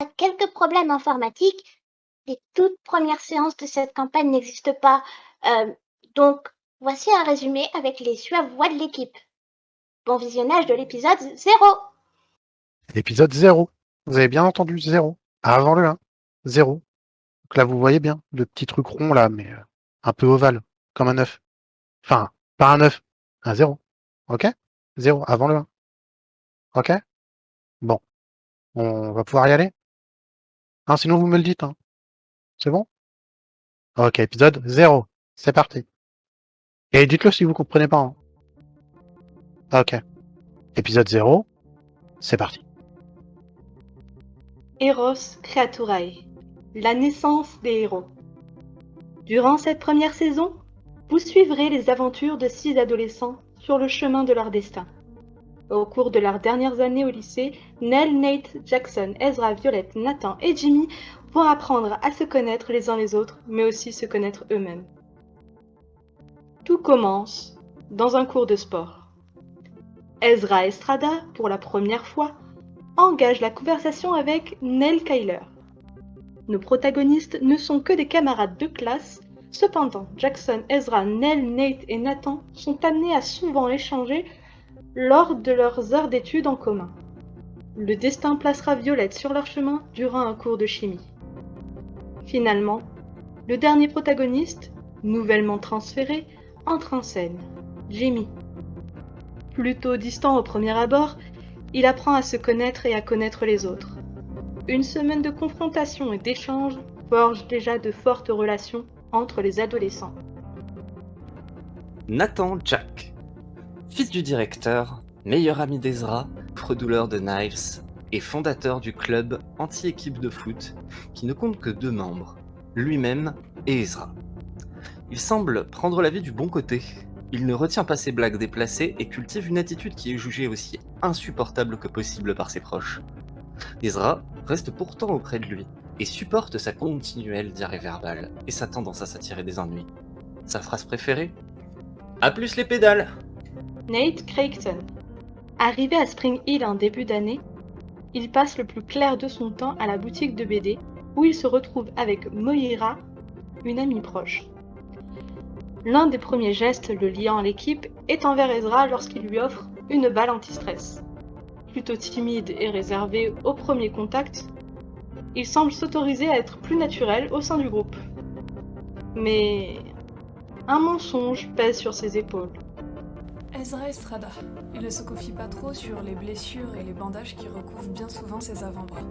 quelques problèmes informatiques. Les toutes premières séances de cette campagne n'existent pas. Euh, donc, voici un résumé avec les suaves voix de l'équipe. Bon visionnage de l'épisode 0. L'épisode 0. Vous avez bien entendu 0. Avant le 1. 0. Donc là, vous voyez bien le petit truc rond là, mais un peu ovale, comme un œuf. Enfin, pas un œuf, un 0. Ok? 0 avant le 1. Ok? Bon, on va pouvoir y aller? Hein, sinon vous me le dites. Hein. C'est bon? Ok, épisode 0. C'est parti. Et dites-le si vous comprenez pas. Hein. Ok. Épisode 0. C'est parti. Eros Creaturae, la naissance des héros. Durant cette première saison, vous suivrez les aventures de 6 adolescents sur le chemin de leur destin. Au cours de leurs dernières années au lycée, Nell, Nate, Jackson, Ezra, Violette, Nathan et Jimmy vont apprendre à se connaître les uns les autres, mais aussi se connaître eux-mêmes. Tout commence dans un cours de sport. Ezra Estrada, pour la première fois, engage la conversation avec Nell Kyler. Nos protagonistes ne sont que des camarades de classe, cependant Jackson, Ezra, Nell, Nate et Nathan sont amenés à souvent échanger lors de leurs heures d'études en commun. Le destin placera Violette sur leur chemin durant un cours de chimie. Finalement, le dernier protagoniste, nouvellement transféré, entre en scène, Jimmy. Plutôt distant au premier abord, il apprend à se connaître et à connaître les autres. Une semaine de confrontation et d'échanges forge déjà de fortes relations entre les adolescents. Nathan Jack, fils du directeur, meilleur ami d'Ezra, douleur de Niles et fondateur du club anti-équipe de foot qui ne compte que 2 membres, lui-même et Ezra. Il semble prendre la vie du bon côté. Il ne retient pas ses blagues déplacées et cultive une attitude qui est jugée aussi insupportable que possible par ses proches. Ezra reste pourtant auprès de lui et supporte sa continuelle diarrhée verbale et sa tendance à s'attirer des ennuis. Sa phrase préférée ? À plus les pédales ! Nate Craigton. Arrivé à Spring Hill en début d'année, il passe le plus clair de son temps à la boutique de BD où il se retrouve avec Moira, une amie proche. L'un des premiers gestes le liant à l'équipe est envers Ezra lorsqu'il lui offre une balle anti-stress. Plutôt timide et réservé au premier contact, il semble s'autoriser à être plus naturel au sein du groupe. Mais un mensonge pèse sur ses épaules. Ezra Estrada. Il ne se confie pas trop sur les blessures et les bandages qui recouvrent bien souvent ses avant-bras.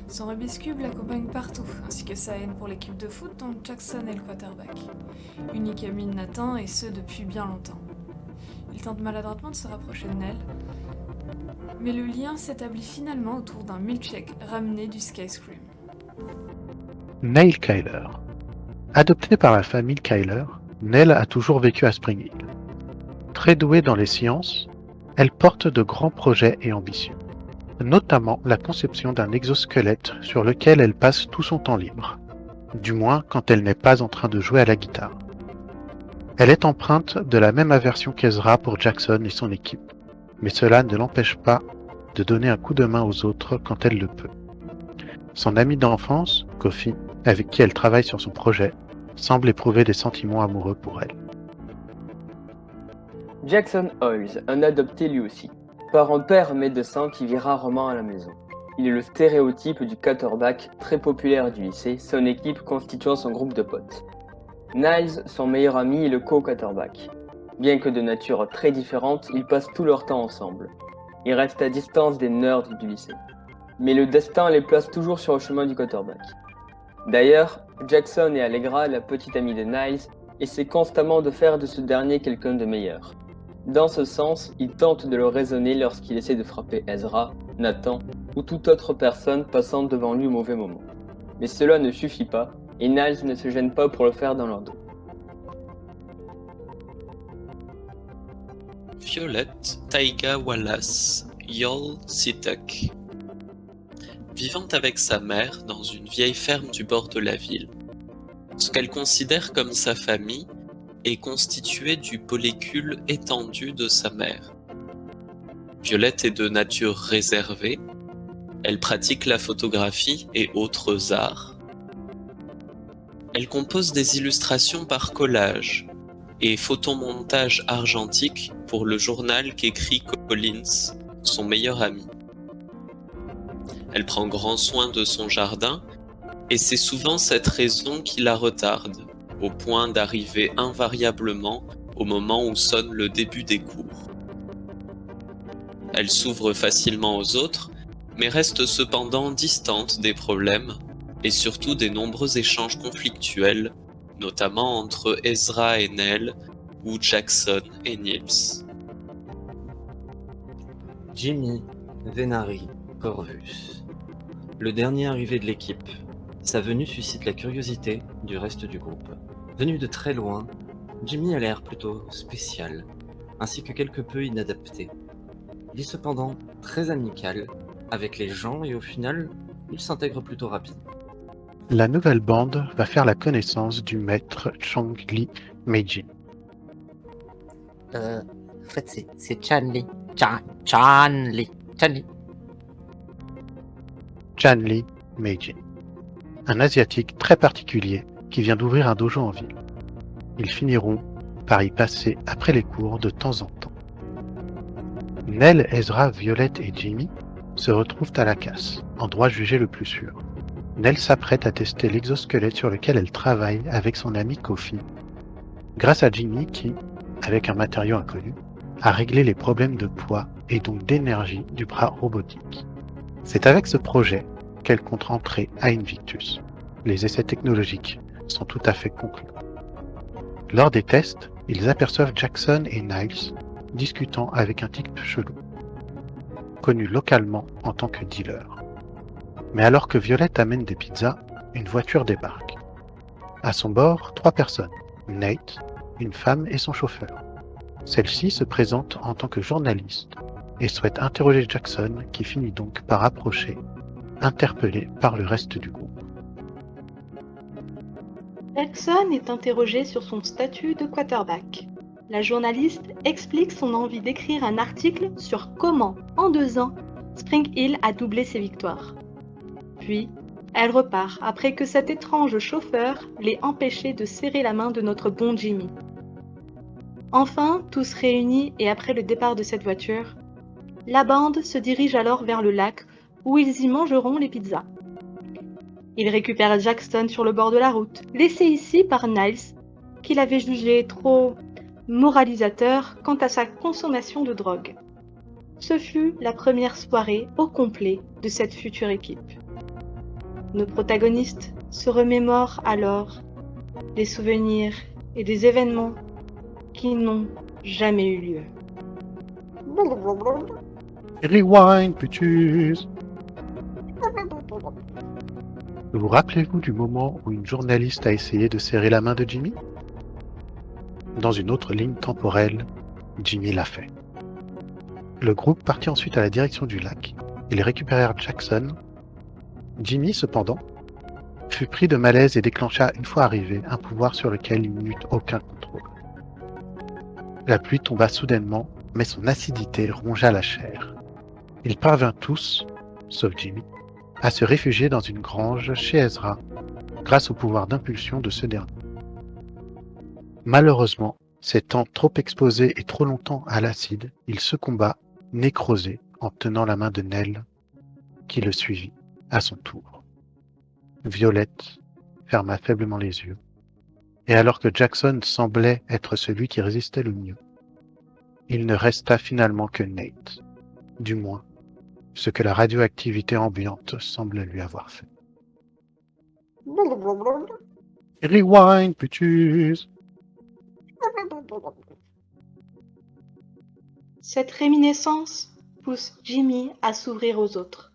Son rebiscube l'accompagne partout, ainsi que sa haine pour l'équipe de foot dont Jackson est le quarterback. Unique ami de Nathan, et ce depuis bien longtemps. Il tente maladroitement de se rapprocher de Nell, mais le lien s'établit finalement autour d'un milkshake ramené du Skyscream. Nell Kyler. Adoptée par la famille Kyler, Nell a toujours vécu à Spring Hill. Très douée dans les sciences, elle porte de grands projets et ambitions, notamment la conception d'un exosquelette sur lequel elle passe tout son temps libre, du moins quand elle n'est pas en train de jouer à la guitare. Elle est empreinte de la même aversion qu'Ezra pour Jackson et son équipe, mais cela ne l'empêche pas de donner un coup de main aux autres quand elle le peut. Son amie d'enfance, Kofi, avec qui elle travaille sur son projet, semble éprouver des sentiments amoureux pour elle. Jackson Hoyles, un adopté lui aussi. Parent père médecin qui vit rarement à la maison. Il est le stéréotype du quarterback très populaire du lycée, son équipe constituant son groupe de potes. Niles, son meilleur ami, est le co-quarterback. Bien que de nature très différente, ils passent tout leur temps ensemble. Ils restent à distance des nerds du lycée. Mais le destin les place toujours sur le chemin du quarterback. D'ailleurs, Jackson et Allegra, la petite amie de Niles, essaient constamment de faire de ce dernier quelqu'un de meilleur. Dans ce sens, il tente de le raisonner lorsqu'il essaie de frapper Ezra, Nathan ou toute autre personne passant devant lui au mauvais moment. Mais cela ne suffit pas, et Niles ne se gêne pas pour le faire dans leur dos. Violette Taiga Wallace Yol Sitek. Vivant avec sa mère dans une vieille ferme du bord de la ville. Ce qu'elle considère comme sa famille est constitué du polécule étendu de sa mère. Violette est de nature réservée, Elle pratique la photographie et autres arts. Elle compose des illustrations par collage et photomontage argentique pour le journal qu'écrit Collins, son meilleur ami. Elle prend grand soin de son jardin et c'est souvent cette raison qui la retarde, au point d'arriver invariablement au moment où sonne le début des cours. Elle s'ouvre facilement aux autres, mais reste cependant distante des problèmes et surtout des nombreux échanges conflictuels, notamment entre Ezra et Nell ou Jackson et Niels. Jimmy Venari Corvus, le dernier arrivé de l'équipe. Sa venue suscite la curiosité du reste du groupe. Venu de très loin, Jimmy a l'air plutôt spécial, ainsi que quelque peu inadapté. Il est cependant très amical avec les gens et au final, il s'intègre plutôt rapidement. La nouvelle bande va faire la connaissance du maître Changli Meijin. En fait, c'est Chanli. Chanli. Chanli Meijin, un asiatique très particulier qui vient d'ouvrir un dojo en ville. Ils finiront par y passer après les cours de temps en temps. Nell, Ezra, Violette et Jimmy se retrouvent à la casse, endroit jugé le plus sûr. Nell s'apprête à tester l'exosquelette sur lequel elle travaille avec son ami Kofi, grâce à Jimmy qui, avec un matériau inconnu, a réglé les problèmes de poids et donc d'énergie du bras robotique. C'est avec ce projet qu'elle compte rentrer à Invictus. Les essais technologiques sont tout à fait conclus. Lors des tests, ils aperçoivent Jackson et Niles discutant avec un type chelou, connu localement en tant que dealer. Mais alors que Violette amène des pizzas, une voiture débarque. À son bord, 3 personnes, Nate, une femme et son chauffeur. Celle-ci se présente en tant que journaliste et souhaite interroger Jackson qui finit donc par approcher, interpellé par le reste du groupe. Jackson est interrogé sur son statut de quarterback. La journaliste explique son envie d'écrire un article sur comment, en 2 ans, Spring Hill a doublé ses victoires. Puis, elle repart après que cet étrange chauffeur l'ait empêché de serrer la main de notre bon Jimmy. Enfin, tous réunis et après le départ de cette voiture, la bande se dirige alors vers le lac où ils y mangeront les pizzas. Ils récupèrent Jackson sur le bord de la route, laissé ici par Niles, qu'il avait jugé trop moralisateur quant à sa consommation de drogue. Ce fut la première soirée au complet de cette future équipe. Nos protagonistes se remémorent alors des souvenirs et des événements qui n'ont jamais eu lieu. Rewind, bitches! Vous rappelez-vous du moment où une journaliste a essayé de serrer la main de Jimmy? Dans une autre ligne temporelle, Jimmy l'a fait. Le groupe partit ensuite à la direction du lac. Ils récupérèrent Jackson. Jimmy, cependant, fut pris de malaise et déclencha, une fois arrivé, un pouvoir sur lequel il n'eut aucun contrôle. La pluie tomba soudainement, mais son acidité rongea la chair. Ils parvinrent tous, sauf Jimmy, à se réfugier dans une grange chez Ezra, grâce au pouvoir d'impulsion de ce dernier. Malheureusement, s'étant trop exposé et trop longtemps à l'acide, il succomba, nécrosé, en tenant la main de Nell, qui le suivit à son tour. Violette ferma faiblement les yeux, et alors que Jackson semblait être celui qui résistait le mieux, il ne resta finalement que Nate, du moins ce que la radioactivité ambiante semble lui avoir fait. Rewind, bitches! Cette réminiscence pousse Jimmy à s'ouvrir aux autres.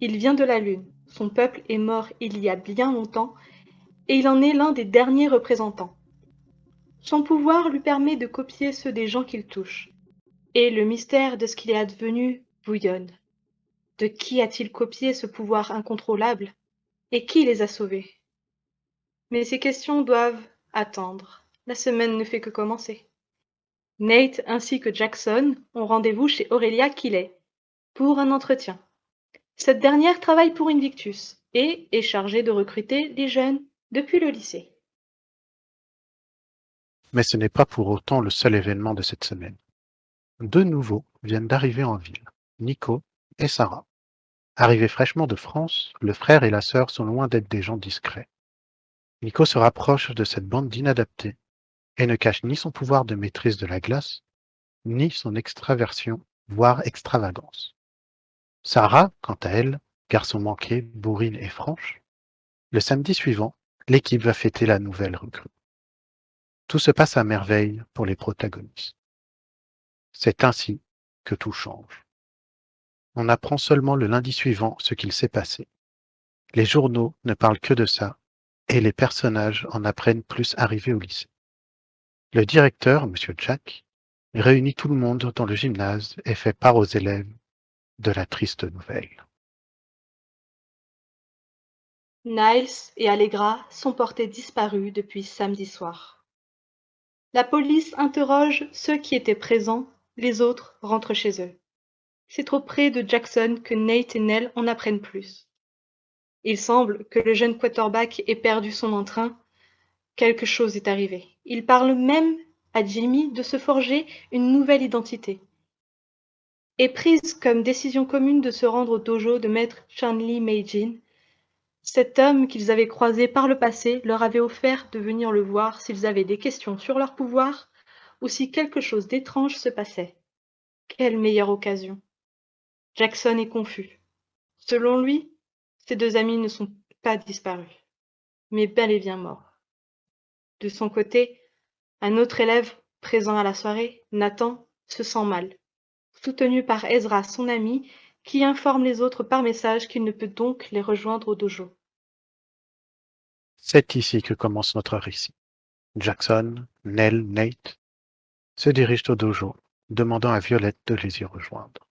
Il vient de la Lune, son peuple est mort il y a bien longtemps, et il en est l'un des derniers représentants. Son pouvoir lui permet de copier ceux des gens qu'il touche, et le mystère de ce qu'il est advenu bouillonne. De qui a-t-il copié ce pouvoir incontrôlable, et qui les a sauvés? Mais ces questions doivent attendre. La semaine ne fait que commencer. Nate ainsi que Jackson ont rendez-vous chez Aurelia Kiley pour un entretien. Cette dernière travaille pour Invictus et est chargée de recruter des jeunes depuis le lycée. Mais ce n'est pas pour autant le seul événement de cette semaine. Deux nouveaux viennent d'arriver en ville, Nico et Sarah. Arrivés fraîchement de France, le frère et la sœur sont loin d'être des gens discrets. Nico se rapproche de cette bande d'inadaptés et ne cache ni son pouvoir de maîtrise de la glace, ni son extraversion, voire extravagance. Sarah, quant à elle, garçon manqué, bourrine et franche, le samedi suivant, l'équipe va fêter la nouvelle recrue. Tout se passe à merveille pour les protagonistes. C'est ainsi que tout change. On apprend seulement le lundi suivant ce qu'il s'est passé. Les journaux ne parlent que de ça, et les personnages en apprennent plus arrivés au lycée. Le directeur, M. Jack, réunit tout le monde dans le gymnase et fait part aux élèves de la triste nouvelle. Niles et Allegra sont portés disparus depuis samedi soir. La police interroge ceux qui étaient présents, les autres rentrent chez eux. C'est auprès de Jackson que Nate et Nell en apprennent plus. Il semble que le jeune quarterback ait perdu son entrain. Quelque chose est arrivé. Il parle même à Jimmy de se forger une nouvelle identité. Et prise comme décision commune de se rendre au dojo de maître Chanli Meijin, cet homme qu'ils avaient croisé par le passé leur avait offert de venir le voir s'ils avaient des questions sur leur pouvoir ou si quelque chose d'étrange se passait. Quelle meilleure occasion! Jackson est confus. Selon lui, ses deux amis ne sont pas disparus, mais bel et bien morts. De son côté, un autre élève présent à la soirée, Nathan, se sent mal, soutenu par Ezra, son ami, qui informe les autres par message qu'il ne peut donc les rejoindre au dojo. C'est ici que commence notre récit. Jackson, Nell, Nate se dirigent au dojo, demandant à Violette de les y rejoindre.